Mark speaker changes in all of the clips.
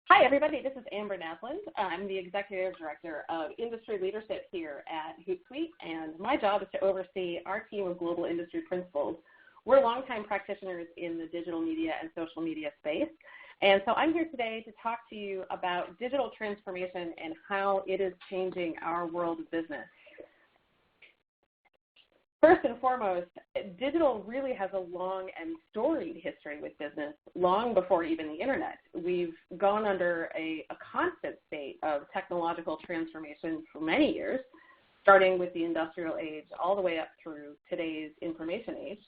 Speaker 1: Hi, everybody. This is Amber Naslund. I'm the Executive Director of Industry Leadership here at Hootsuite, and my job is to oversee our team of global industry principals. We're longtime practitioners in the digital media and social media space, and so I'm here today to talk to you about digital transformation and how it is changing our world of business. First and foremost, digital really has a long and storied history with business, long before even the internet. We've gone under a constant state of technological transformation for many years, starting with the industrial age all the way up through today's information age.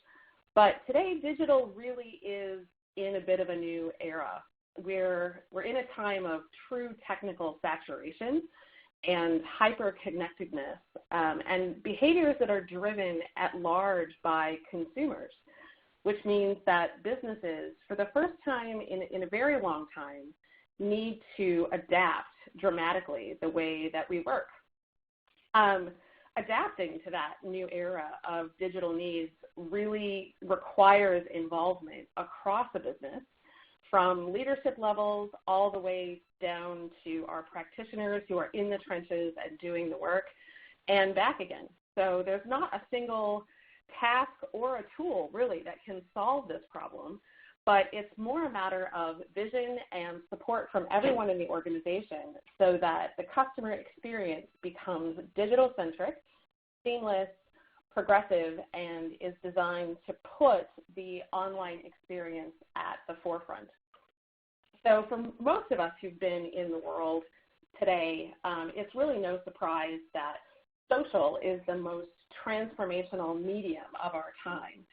Speaker 1: But today, digital really is in a bit of a new era. We're in a time of true technical saturation and hyper-connectedness, and behaviors that are driven at large by consumers, which means that businesses, for the first time in a very long time, need to adapt dramatically the way that we work. Adapting to that new era of digital needs really requires involvement across a business, from leadership levels all the way down to our practitioners who are in the trenches and doing the work, and back again. So there's not a single task or a tool really that can solve this problem, but it's more a matter of vision and support from everyone in the organization so that the customer experience becomes digital-centric, seamless, progressive, and is designed to put the online experience at the forefront. So for most of us who've been in the world today, it's really no surprise that social is the most transformational medium of our time.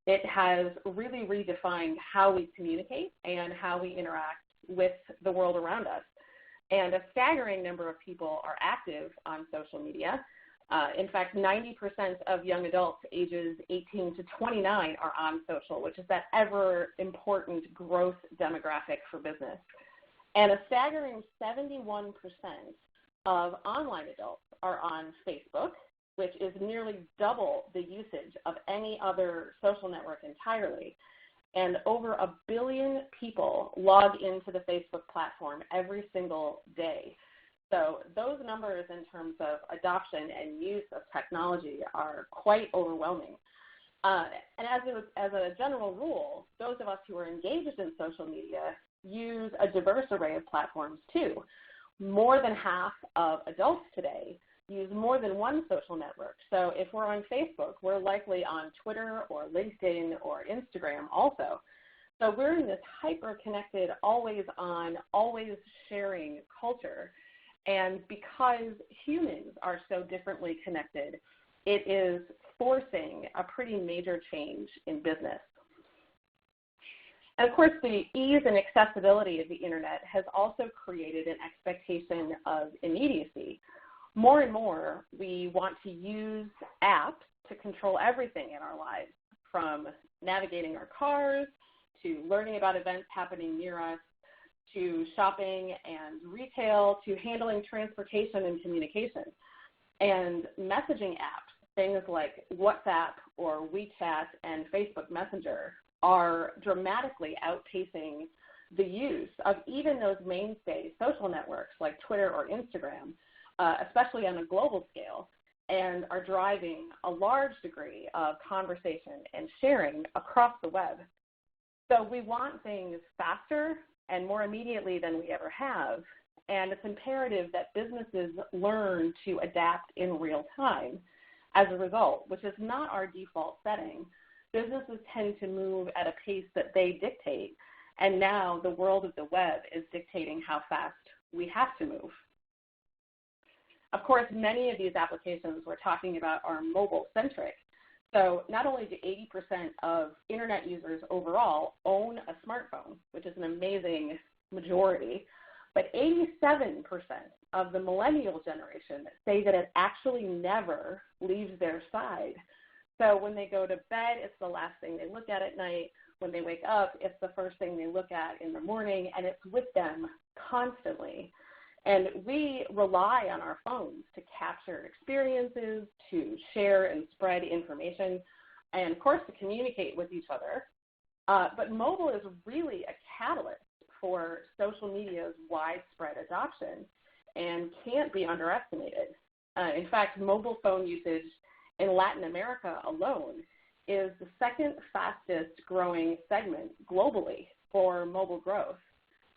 Speaker 1: It has really redefined how we communicate and how we interact with the world around us. And a staggering number of people are active on social media. In fact, 90% of young adults ages 18 to 29 are on social, which is that ever important growth demographic for business. And a staggering 71% of online adults are on Facebook, which is nearly double the usage of any other social network entirely. And over 1 billion people log into the Facebook platform every single day. So those numbers in terms of adoption and use of technology are quite overwhelming. And as a general rule, those of us who are engaged in social media use a diverse array of platforms too. More than half of adults today use more than one social network. So if we're on Facebook, we're likely on Twitter or LinkedIn or Instagram also. So we're in this hyper-connected, always on, always sharing culture. And because humans are so differently connected, it is forcing a pretty major change in business. And of course, the ease and accessibility of the internet has also created an expectation of immediacy. More and more, we want to use apps to control everything in our lives, from navigating our cars to learning about events happening near us, to shopping and retail, to handling transportation and communication. And messaging apps, things like WhatsApp or WeChat and Facebook Messenger, are dramatically outpacing the use of even those mainstay social networks like Twitter or Instagram, especially on a global scale, and are driving a large degree of conversation and sharing across the web. So we want things faster and more immediately than we ever have, and it's imperative that businesses learn to adapt in real time as a result, which is not our default setting. Businesses tend to move at a pace that they dictate, and now the world of the web is dictating how fast we have to move. Of course, many of these applications we're talking about are mobile-centric. So not only do 80% of internet users overall own a smartphone, which is an amazing majority, but 87% of the millennial generation say that it actually never leaves their side. So when they go to bed, it's the last thing they look at night. When they wake up, it's the first thing they look at in the morning, and it's with them constantly. And we rely on our phones to capture experiences, to share and spread information, and of course to communicate with each other. But mobile is really a catalyst for social media's widespread adoption and can't be underestimated. In fact, mobile phone usage in Latin America alone is the second fastest growing segment globally for mobile growth.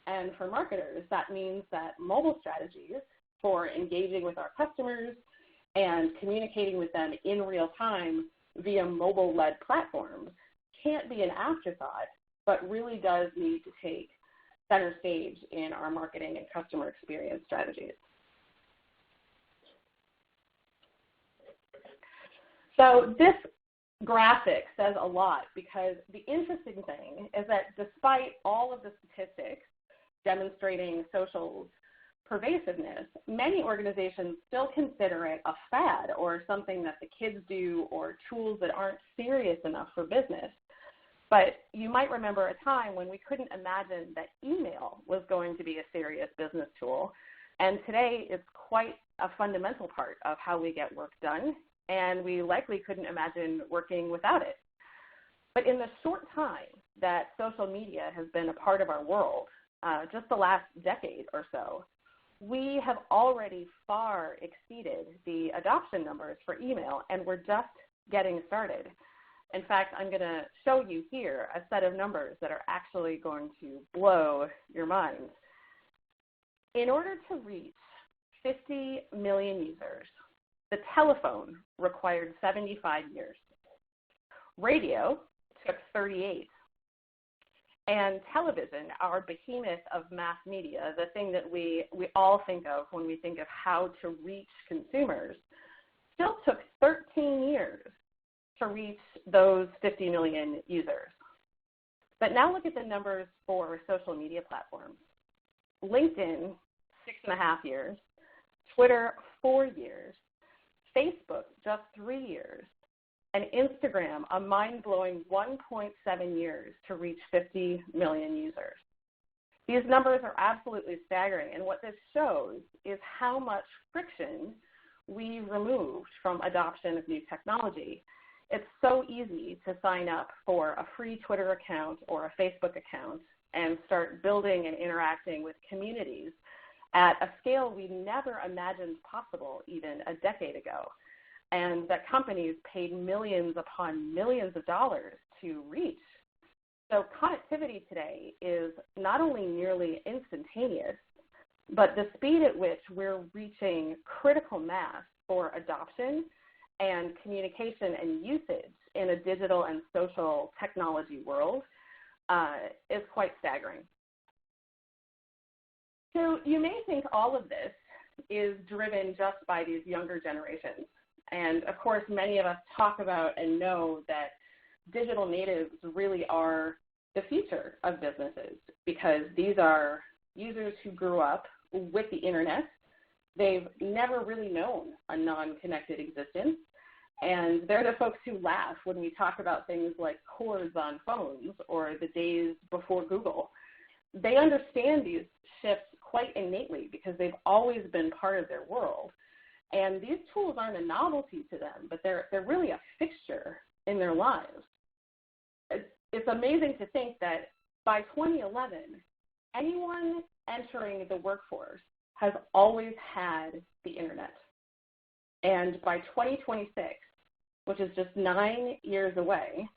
Speaker 1: And for marketers, that means that mobile strategies for engaging with our customers and communicating with them in real time via mobile-led platforms can't be an afterthought, but really does need to take center stage in our marketing and customer experience strategies. So this graphic says a lot, because the interesting thing is that despite all of the statistics demonstrating social's pervasiveness, many organizations still consider it a fad or something that the kids do or tools that aren't serious enough for business. But you might remember a time when we couldn't imagine that email was going to be a serious business tool, and today it's quite a fundamental part of how we get work done, and we likely couldn't imagine working without it. But in the short time that social media has been a part of our world, just the last decade or so, we have already far exceeded the adoption numbers for email, and we're just getting started. In fact, I'm going to show you here a set of numbers that are actually going to blow your minds. In order to reach 50 million users, the telephone required 75 years. Radio took 38. And television, our behemoth of mass media, the thing that we all think of when we think of how to reach consumers, still took 13 years to reach those 50 million users. But now look at the numbers for social media platforms. LinkedIn, 6.5 years. Twitter, 4 years. Facebook, just 3 years. And Instagram, a mind-blowing 1.7 years to reach 50 million users. These numbers are absolutely staggering, and what this shows is how much friction we removed from adoption of new technology. It's so easy to sign up for a free Twitter account or a Facebook account and start building and interacting with communities at a scale we never imagined possible even a decade ago, and that companies paid millions upon millions of dollars to reach. So connectivity today is not only nearly instantaneous, but the speed at which we're reaching critical mass for adoption and communication and usage in a digital and social technology world is quite staggering. So you may think all of this is driven just by these younger generations. And of course, many of us talk about and know that digital natives really are the future of businesses, because these are users who grew up with the internet. They've never really known a non-connected existence. And they're the folks who laugh when we talk about things like cords on phones or the days before Google. They understand these shifts quite innately because they've always been part of their world. And these tools aren't a novelty to them, but they're really a fixture in their lives. It's amazing to think that by 2011, anyone entering the workforce has always had the internet. And by 2026, which is just 9 years away,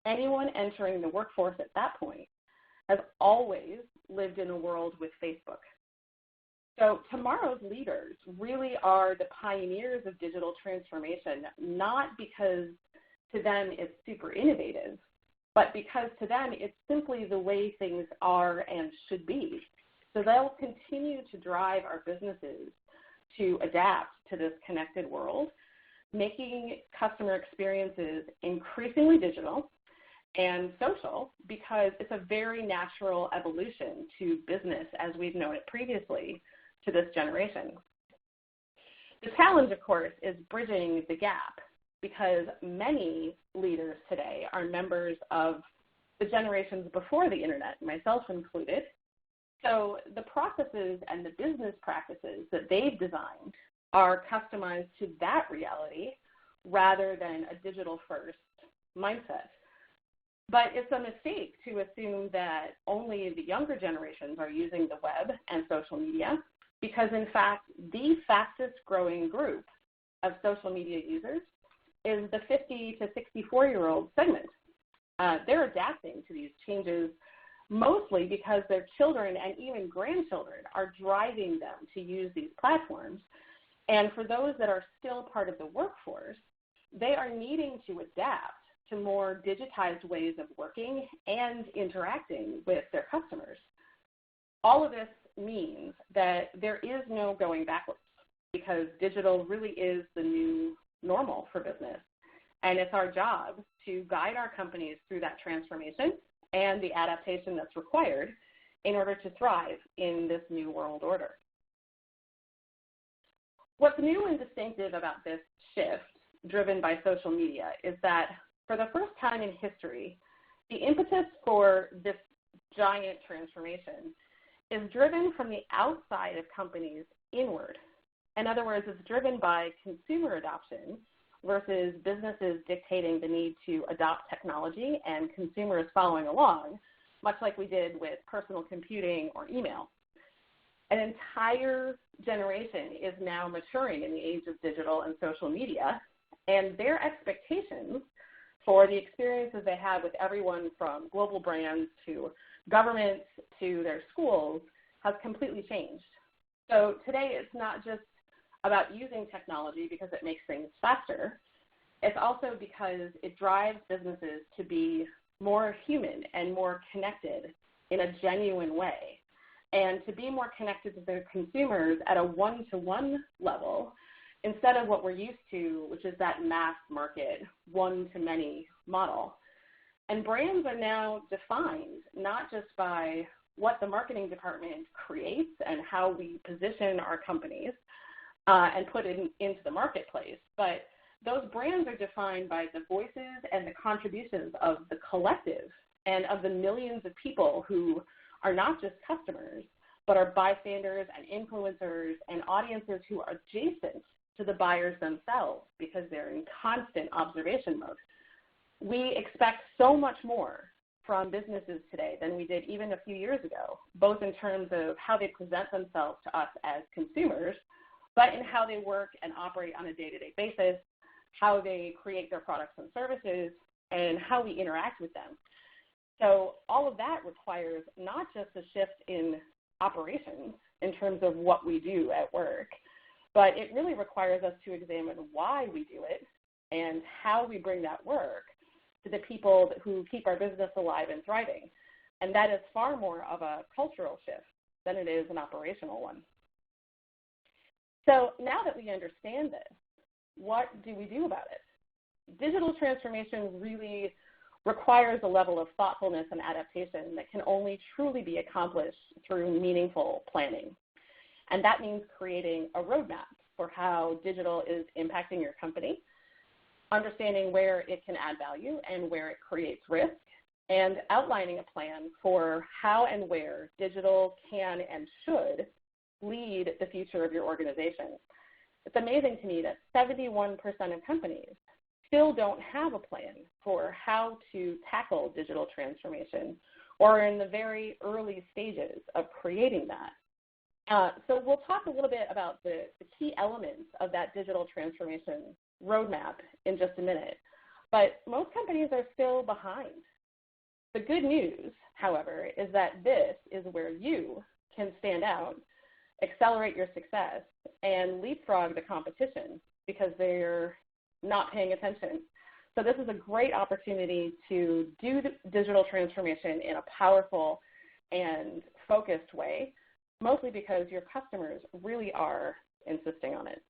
Speaker 1: anyone entering the workforce at that point has always lived in a world with Facebook. So tomorrow's leaders really are the pioneers of digital transformation, not because to them it's super innovative, but because to them it's simply the way things are and should be. So they'll continue to drive our businesses to adapt to this connected world, making customer experiences increasingly digital and social, because it's a very natural evolution to business as we've known it previously to this generation. The challenge, of course, is bridging the gap, because many leaders today are members of the generations before the internet, myself included. So the processes and the business practices that they've designed are customized to that reality rather than a digital-first mindset. But it's a mistake to assume that only the younger generations are using the web and social media, because in fact, the fastest growing group of social media users is the 50 to 64-year-old segment. They're adapting to these changes mostly because their children and even grandchildren are driving them to use these platforms. And for those that are still part of the workforce, they are needing to adapt to more digitized ways of working and interacting with their customers. All of this means that there is no going backwards, because digital really is the new normal for business. And it's our job to guide our companies through that transformation and the adaptation that's required in order to thrive in this new world order. What's new and distinctive about this shift driven by social media is that for the first time in history, the impetus for this giant transformation is driven from the outside of companies inward. In other words, it's driven by consumer adoption versus businesses dictating the need to adopt technology and consumers following along, much like we did with personal computing or email. An entire generation is now maturing in the age of digital and social media, and their expectations for the experiences they have with everyone from global brands to governments to their schools has completely changed. So today it's not just about using technology because it makes things faster. It's also because it drives businesses to be more human and more connected in a genuine way, and to be more connected to their consumers at a one-to-one level instead of what we're used to, which is that mass market one-to-many model. And brands are now defined not just by what the marketing department creates and how we position our companies and put it into the marketplace, but those brands are defined by the voices and the contributions of the collective and of the millions of people who are not just customers, but are bystanders and influencers and audiences who are adjacent to the buyers themselves because they're in constant observation mode. We expect so much more from businesses today than we did even a few years ago, both in terms of how they present themselves to us as consumers, but in how they work and operate on a day-to-day basis, how they create their products and services, and how we interact with them. So all of that requires not just a shift in operations in terms of what we do at work, but it really requires us to examine why we do it and how we bring that work to the people who keep our business alive and thriving. And that is far more of a cultural shift than it is an operational one. So now that we understand this, what do we do about it? Digital transformation really requires a level of thoughtfulness and adaptation that can only truly be accomplished through meaningful planning. And that means creating a roadmap for how digital is impacting your company, understanding where it can add value and where it creates risk, and outlining a plan for how and where digital can and should lead the future of your organization. It's amazing to me that 71% of companies still don't have a plan for how to tackle digital transformation or are in the very early stages of creating that. So we'll talk a little bit about the key elements of that digital transformation roadmap in just a minute. But most companies are still behind. The good news, however, is that this is where you can stand out, accelerate your success, and leapfrog the competition because they're not paying attention. So this is a great opportunity to do the digital transformation in a powerful and focused way, mostly because your customers really are insisting on it.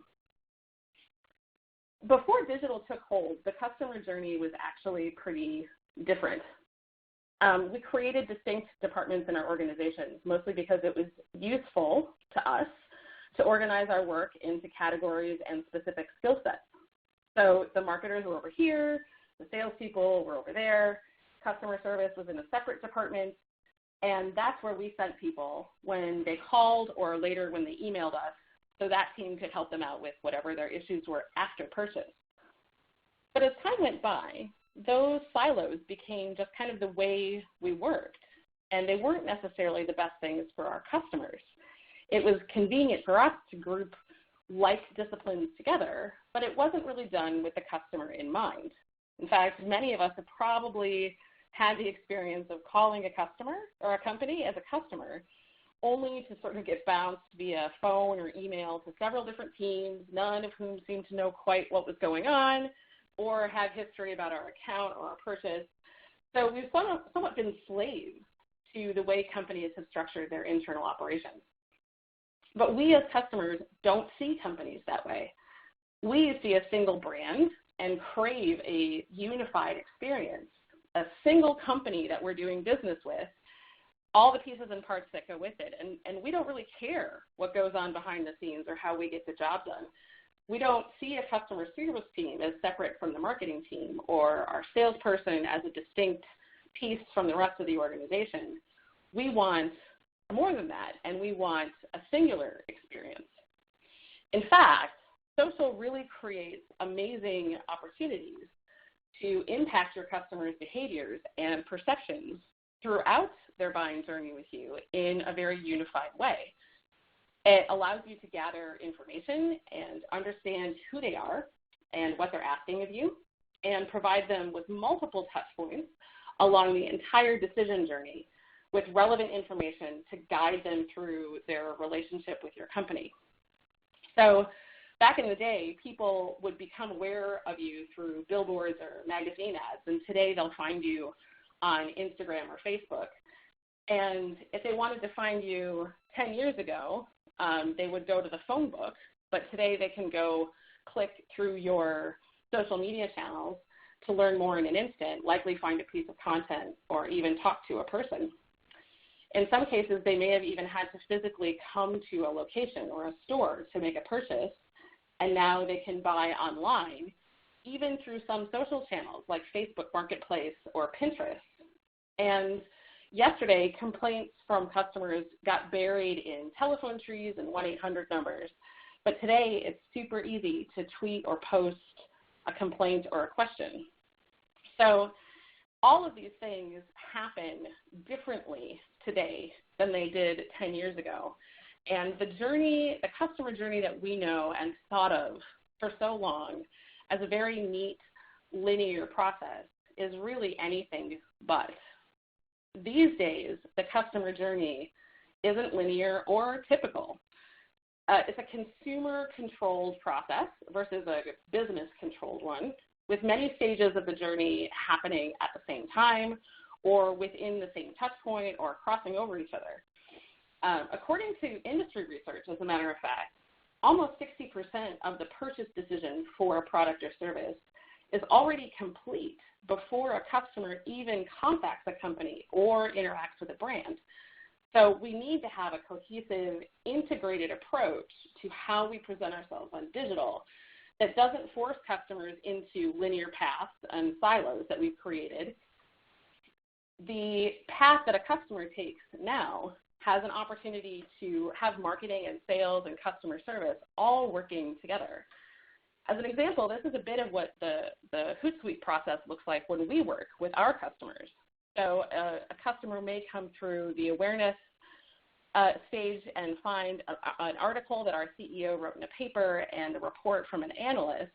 Speaker 1: Before digital took hold, the customer journey was actually pretty different. We created distinct departments in our organizations, mostly because it was useful to us to organize our work into categories and specific skill sets. So the marketers were over here, the salespeople were over there, customer service was in a separate department, and that's where we sent people when they called or later when they emailed us, so that team could help them out with whatever their issues were after purchase. But as time went by, those silos became just kind of the way we worked, and they weren't necessarily the best things for our customers. It was convenient for us to group like disciplines together, but it wasn't really done with the customer in mind. In fact, many of us have probably had the experience of calling a customer or a company as a customer only to sort of get bounced via phone or email to several different teams, none of whom seemed to know quite what was going on or have history about our account or our purchase. So we've somewhat been slaves to the way companies have structured their internal operations. But we as customers don't see companies that way. We see a single brand and crave a unified experience, a single company that we're doing business with, all the pieces and parts that go with it. And we don't really care what goes on behind the scenes or how we get the job done. We don't see a customer service team as separate from the marketing team or our salesperson as a distinct piece from the rest of the organization. We want more than that, and we want a singular experience. In fact, social really creates amazing opportunities to impact your customers' behaviors and perceptions throughout their buying journey with you in a very unified way. It allows you to gather information and understand who they are and what they're asking of you, and provide them with multiple touch points along the entire decision journey with relevant information to guide them through their relationship with your company. So back in the day, people would become aware of you through billboards or magazine ads, and today they'll find you on Instagram or Facebook. And if they wanted to find you 10 years ago, they would go to the phone book, but today they can go click through your social media channels to learn more in an instant, likely find a piece of content or even talk to a person. In some cases, they may have even had to physically come to a location or a store to make a purchase, and now they can buy online, even through some social channels like Facebook Marketplace or Pinterest. And yesterday, complaints from customers got buried in telephone trees and 1-800 numbers, but today it's super easy to tweet or post a complaint or a question. So all of these things happen differently today than they did 10 years ago. And the journey, the customer journey that we know and thought of for so long as a very neat, linear process is really anything but. These days, the customer journey isn't linear or typical. It's a consumer-controlled process versus a business-controlled one, with many stages of the journey happening at the same time or within the same touch point or crossing over each other. According to industry research, as a matter of fact, almost 60% of the purchase decision for a product or service is already complete before a customer even contacts a company or interacts with a brand. So we need to have a cohesive, integrated approach to how we present ourselves on digital that doesn't force customers into linear paths and silos that we've created. The path that a customer takes now has an opportunity to have marketing and sales and customer service all working together. As an example, this is a bit of what the Hootsuite process looks like when we work with our customers. So a customer may come through the awareness stage and find an article that our CEO wrote in a paper and a report from an analyst,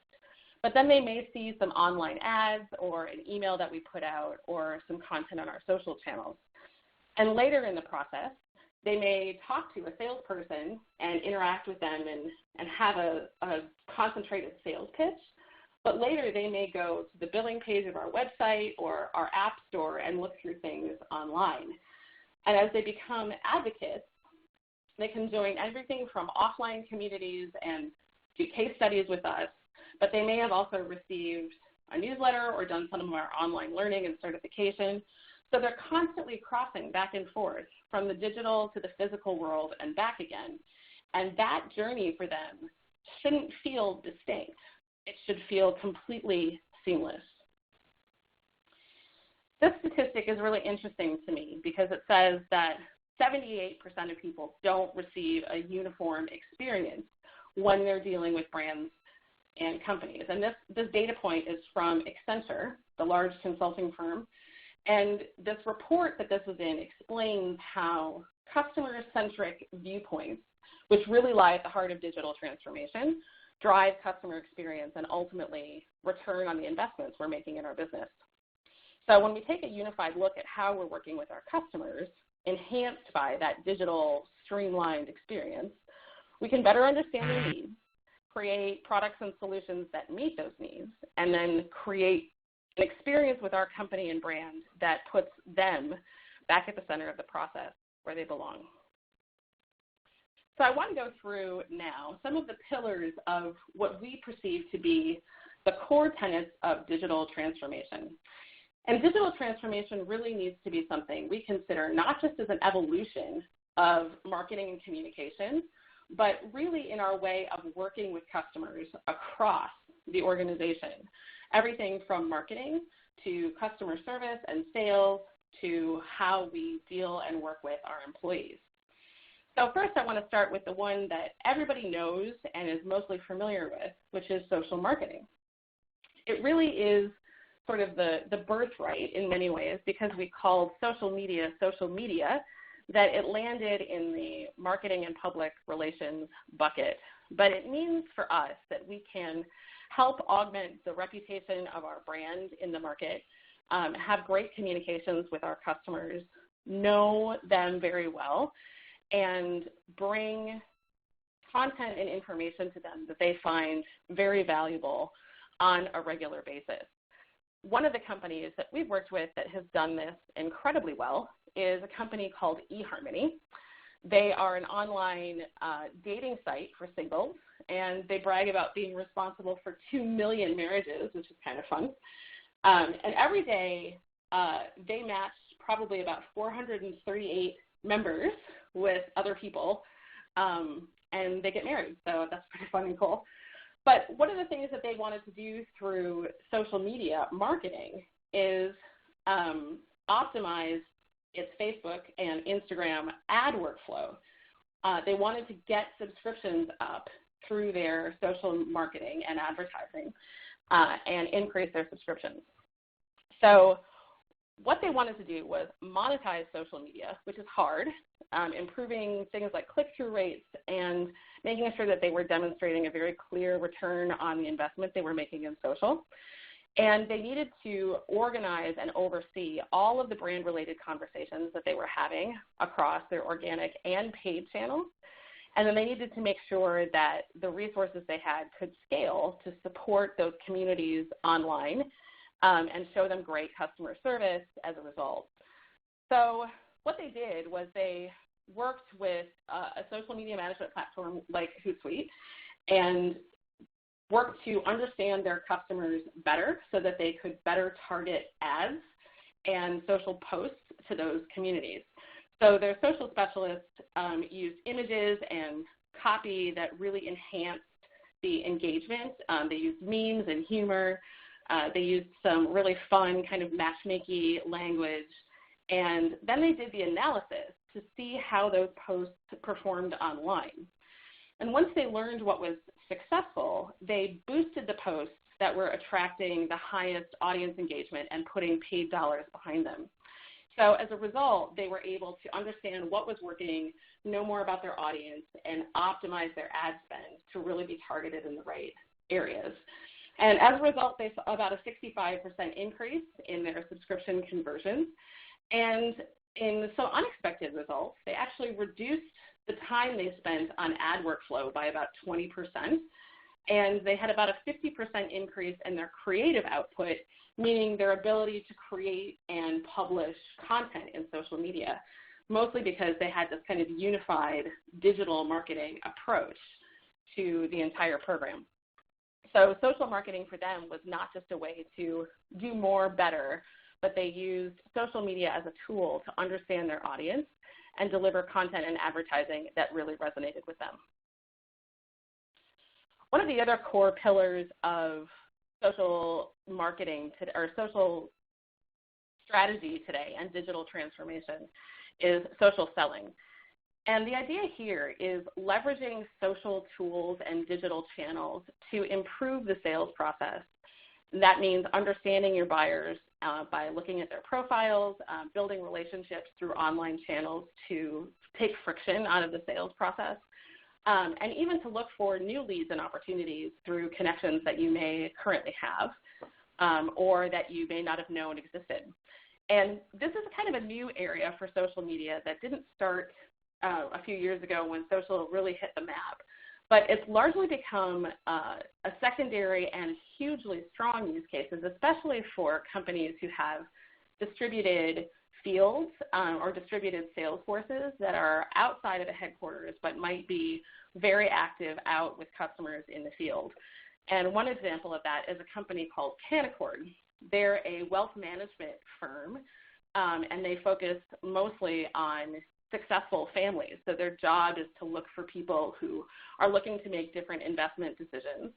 Speaker 1: but then they may see some online ads or an email that we put out or some content on our social channels. And later in the process, they may talk to a salesperson and interact with them and have a concentrated sales pitch. But later they may go to the billing page of our website or our app store and look through things online. And as they become advocates, they can join everything from offline communities and do case studies with us, but they may have also received a newsletter or done some of our online learning and certification. So they're constantly crossing back and forth from the digital to the physical world and back again. And that journey for them shouldn't feel distinct. It should feel completely seamless. This statistic is really interesting to me because it says that 78% of people don't receive a uniform experience when they're dealing with brands and companies. And this data point is from Accenture, the large consulting firm. And this report that this was in explains how customer-centric viewpoints, which really lie at the heart of digital transformation, drive customer experience and ultimately return on the investments we're making in our business. So when we take a unified look at how we're working with our customers, enhanced by that digital streamlined experience, we can better understand their needs, create products and solutions that meet those needs, and then create an experience with our company and brand that puts them back at the center of the process where they belong. So I want to go through now some of the pillars of what we perceive to be the core tenets of digital transformation. And digital transformation really needs to be something we consider not just as an evolution of marketing and communication, but really in our way of working with customers across the organization. Everything from marketing to customer service and sales to how we deal and work with our employees. So first I want to start with the one that everybody knows and is mostly familiar with, which is social marketing. It really is sort of the birthright in many ways because we called social media, that it landed in the marketing and public relations bucket. But it means for us that we can help augment the reputation of our brand in the market, have great communications with our customers, know them very well, and bring content and information to them that they find very valuable on a regular basis. One of the companies that we've worked with that has done this incredibly well is a company called eHarmony. They are an online dating site for singles, and they brag about being responsible for 2 million marriages, which is kind of fun. And every day they match probably about 438 members with other people, and they get married, so that's pretty fun and cool. But one of the things that they wanted to do through social media marketing is optimize its Facebook and Instagram ad workflow. They wanted to get subscriptions up through their social marketing and advertising and increase their subscriptions. So what they wanted to do was monetize social media, which is hard, improving things like click-through rates and making sure that they were demonstrating a very clear return on the investment they were making in social. And they needed to organize and oversee all of the brand-related conversations that they were having across their organic and paid channels. And then they needed to make sure that the resources they had could scale to support those communities online and show them great customer service as a result. So what they did was they worked with a social media management platform like Hootsuite and worked to understand their customers better so that they could better target ads and social posts to those communities. So their social specialists used images and copy that really enhanced the engagement. They used memes and humor. They used some really fun kind of matchmaking language. And then they did the analysis to see how those posts performed online. And once they learned what was successful, they boosted the posts that were attracting the highest audience engagement and putting paid dollars behind them. So as a result, they were able to understand what was working, know more about their audience, and optimize their ad spend to really be targeted in the right areas. And as a result, they saw about a 65% increase in their subscription conversions. And in some unexpected results, they actually reduced the time they spent on ad workflow by about 20%. And they had about a 50% increase in their creative output, meaning their ability to create and publish content in social media, mostly because they had this kind of unified digital marketing approach to the entire program. So social marketing for them was not just a way to do more better, but they used social media as a tool to understand their audience and deliver content and advertising that really resonated with them. One of the other core pillars of social marketing or social strategy today and digital transformation is social selling. And the idea here is leveraging social tools and digital channels to improve the sales process That means understanding your buyers by looking at their profiles, building relationships through online channels to take friction out of the sales process, and even to look for new leads and opportunities through connections that you may currently have or that you may not have known existed. And this is kind of a new area for social media that didn't start a few years ago when social really hit the map. But it's largely become a secondary and hugely strong use cases, especially for companies who have distributed fields or distributed sales forces that are outside of the headquarters but might be very active out with customers in the field. And one example of that is a company called Canaccord. They're a wealth management firm, and they focus mostly on successful families. So their job is to look for people who are looking to make different investment decisions.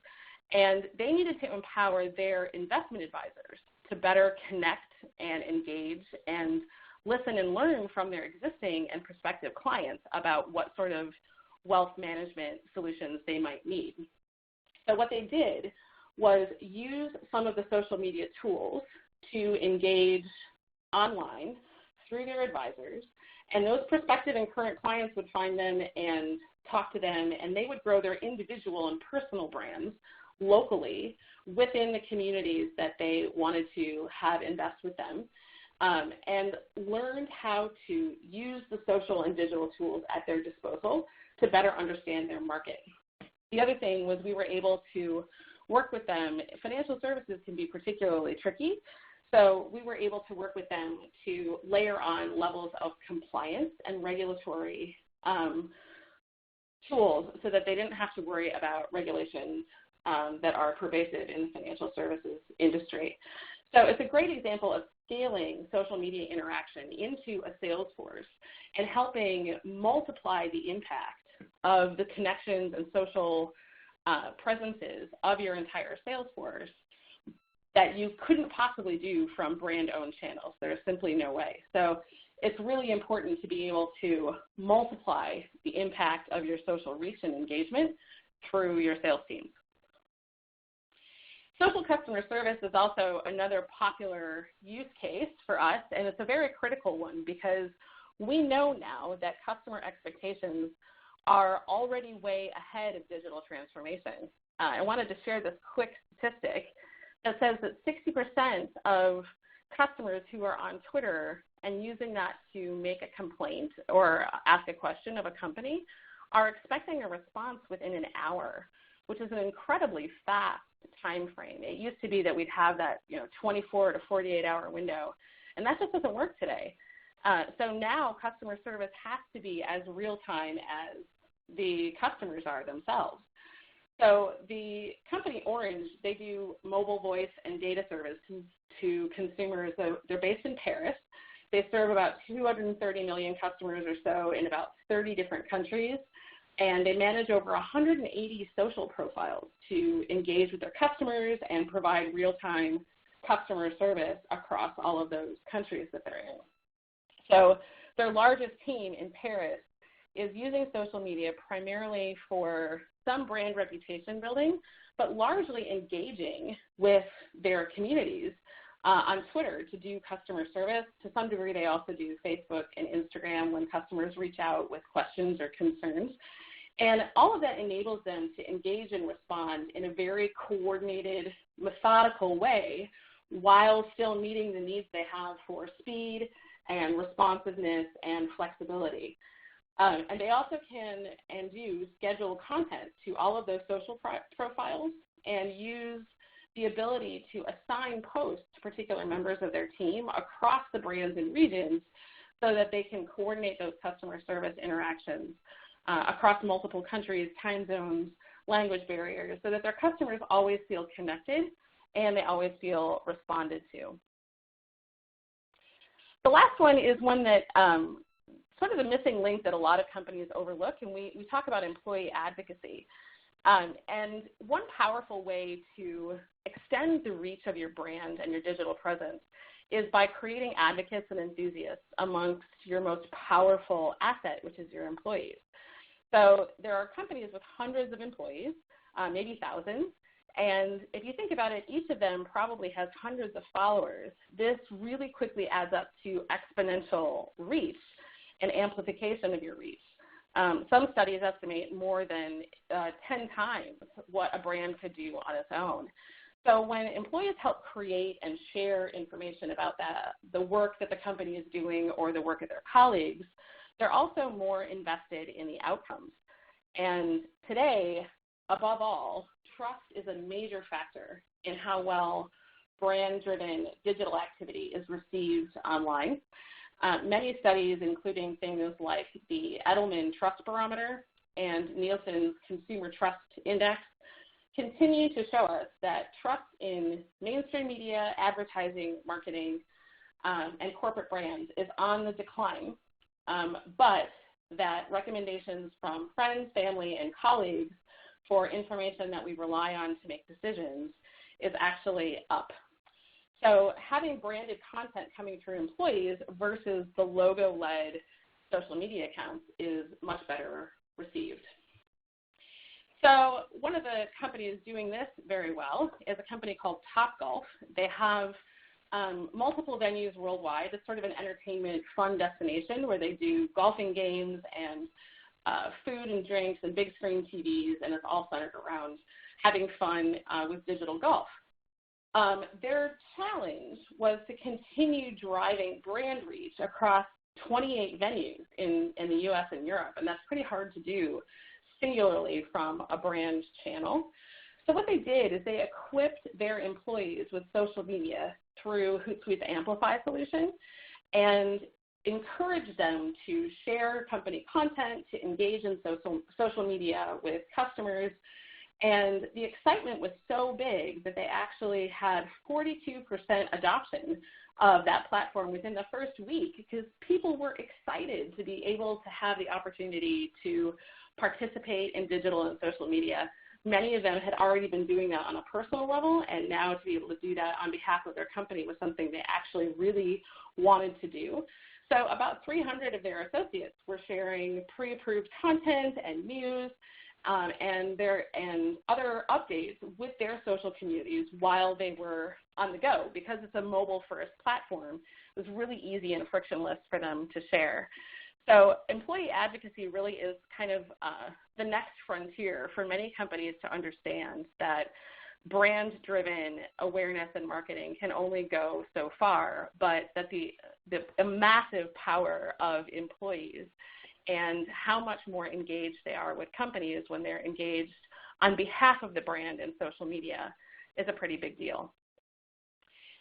Speaker 1: And they needed to empower their investment advisors to better connect and engage and listen and learn from their existing and prospective clients about what sort of wealth management solutions they might need. So what they did was use some of the social media tools to engage online through their advisors, and those prospective and current clients would find them and talk to them, and they would grow their individual and personal brands locally within the communities that they wanted to have invest with them, and learned how to use the social and digital tools at their disposal to better understand their market. The other thing was we were able to work with them. Financial services can be particularly tricky, so we were able to work with them to layer on levels of compliance and regulatory tools so that they didn't have to worry about regulations that are pervasive in the financial services industry. So it's a great example of scaling social media interaction into a sales force and helping multiply the impact of the connections and social presences of your entire sales force that you couldn't possibly do from brand-owned channels. There's simply no way. So it's really important to be able to multiply the impact of your social reach and engagement through your sales teams. Social customer service is also another popular use case for us, and it's a very critical one because we know now that customer expectations are already way ahead of digital transformation. I wanted to share this quick statistic that says that 60% of customers who are on Twitter and using that to make a complaint or ask a question of a company are expecting a response within an hour, which is an incredibly fast time frame. It used to be that we'd have that 24 to 48 hour window, and that just doesn't work today. So now customer service has to be as real time as the customers are themselves. So the company Orange, they do mobile voice and data services to consumers. So they're based in Paris. They serve about 230 million customers or so in about 30 different countries, and they manage over 180 social profiles to engage with their customers and provide real-time customer service across all of those countries that they're in. So their largest team in Paris is using social media primarily for some brand reputation building, but largely engaging with their communities on Twitter to do customer service. To some degree, they also do Facebook and Instagram when customers reach out with questions or concerns. And all of that enables them to engage and respond in a very coordinated, methodical way while still meeting the needs they have for speed and responsiveness and flexibility. And they also can and do schedule content to all of those social profiles and use the ability to assign posts to particular members of their team across the brands and regions so that they can coordinate those customer service interactions across multiple countries, time zones, language barriers, so that their customers always feel connected and they always feel responded to. The last one is one that sort of the missing link that a lot of companies overlook, and we talk about employee advocacy. And one powerful way to extend the reach of your brand and your digital presence is by creating advocates and enthusiasts amongst your most powerful asset, which is your employees. So there are companies with hundreds of employees, maybe thousands, And if you think about it, each of them probably has hundreds of followers. This really quickly adds up to exponential reach and amplification of your reach. Some studies estimate more than 10 times what a brand could do on its own. So when employees help create and share information about the work that the company is doing or the work of their colleagues, they're also more invested in the outcomes. And today, above all, trust is a major factor in how well brand-driven digital activity is received online. Many studies, including things like the Edelman Trust Barometer and Nielsen's Consumer Trust Index, continue to show us that trust in mainstream media, advertising, marketing, and corporate brands is on the decline, but that recommendations from friends, family, and colleagues for information that we rely on to make decisions is actually up. So having branded content coming through employees versus the logo-led social media accounts is much better received. So one of the companies doing this very well is a company called Topgolf. They have multiple venues worldwide. It's sort of an entertainment fun destination where they do golfing games and food and drinks and big screen TVs, and it's all centered around having fun with digital golf. Their challenge was to continue driving brand reach across 28 venues in the US and Europe, and that's pretty hard to do singularly from a brand channel. So what they did is they equipped their employees with social media through Hootsuite's Amplify solution and encouraged them to share company content, to engage in social media with customers. And the excitement was so big that they actually had 42% adoption of that platform within the first week because people were excited to be able to have the opportunity to participate in digital and social media. Many of them had already been doing that on a personal level, and now to be able to do that on behalf of their company was something they actually really wanted to do. So about 300 of their associates were sharing pre-approved content and news and other updates with their social communities while they were on the go. Because it's a mobile-first platform, it was really easy and frictionless for them to share. So employee advocacy really is kind of the next frontier for many companies to understand that brand-driven awareness and marketing can only go so far, but that the massive power of employees and how much more engaged they are with companies when they're engaged on behalf of the brand in social media is a pretty big deal.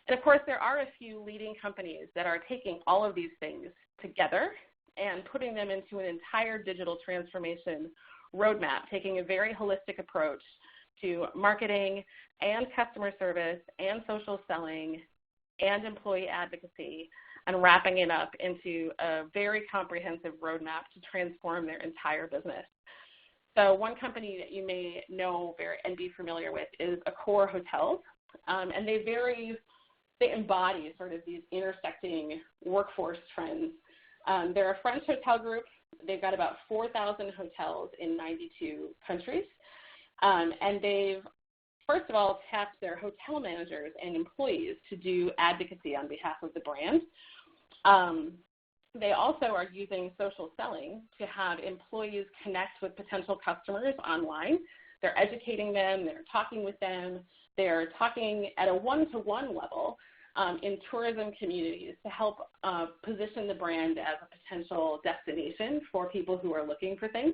Speaker 1: And of course, there are a few leading companies that are taking all of these things together and putting them into an entire digital transformation roadmap, taking a very holistic approach to marketing and customer service and social selling and employee advocacy, and wrapping it up into a very comprehensive roadmap to transform their entire business. So one company that you may know and be familiar with is Accor Hotels, and they embody sort of these intersecting workforce trends. They're a French hotel group. They've got about 4,000 hotels in 92 countries, and they've first of all tapped their hotel managers and employees to do advocacy on behalf of the brand. They also are using social selling to have employees connect with potential customers online. They're educating them, they're talking with them, they're talking at a one-to-one level in tourism communities to help position the brand as a potential destination for people who are looking for things.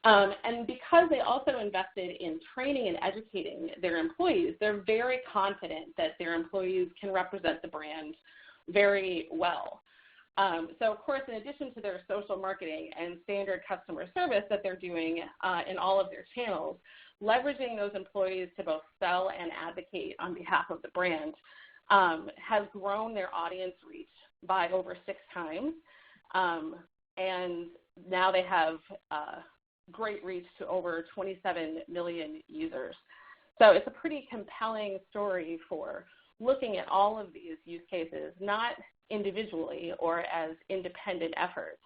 Speaker 1: And because they also invested in training and educating their employees, they're very confident that their employees can represent the brand very well. So, of course, in addition to their social marketing and standard customer service that they're doing in all of their channels, leveraging those employees to both sell and advocate on behalf of the brand has grown their audience reach by over 6 times. And now they have great reach to over 27 million users. So it's a pretty compelling story for looking at all of these use cases, not individually or as independent efforts,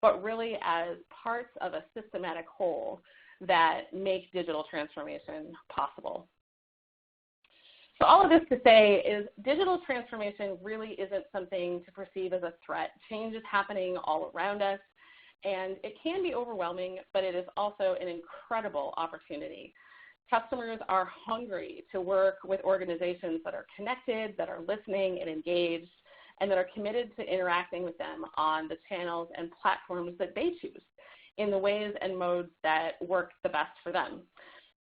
Speaker 1: but really as parts of a systematic whole that make digital transformation possible. So all of this to say is digital transformation really isn't something to perceive as a threat. Change is happening all around us, and it can be overwhelming, but it is also an incredible opportunity. Customers are hungry to work with organizations that are connected, that are listening and engaged, and that are committed to interacting with them on the channels and platforms that they choose in the ways and modes that work the best for them.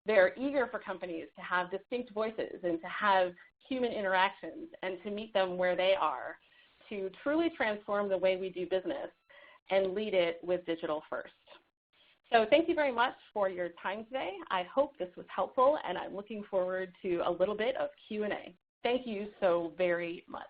Speaker 1: They're eager for companies to have distinct voices and to have human interactions and to meet them where they are, to truly transform the way we do business and lead it with digital first. So thank you very much for your time today. I hope this was helpful, and I'm looking forward to a little bit of Q&A. Thank you so very much.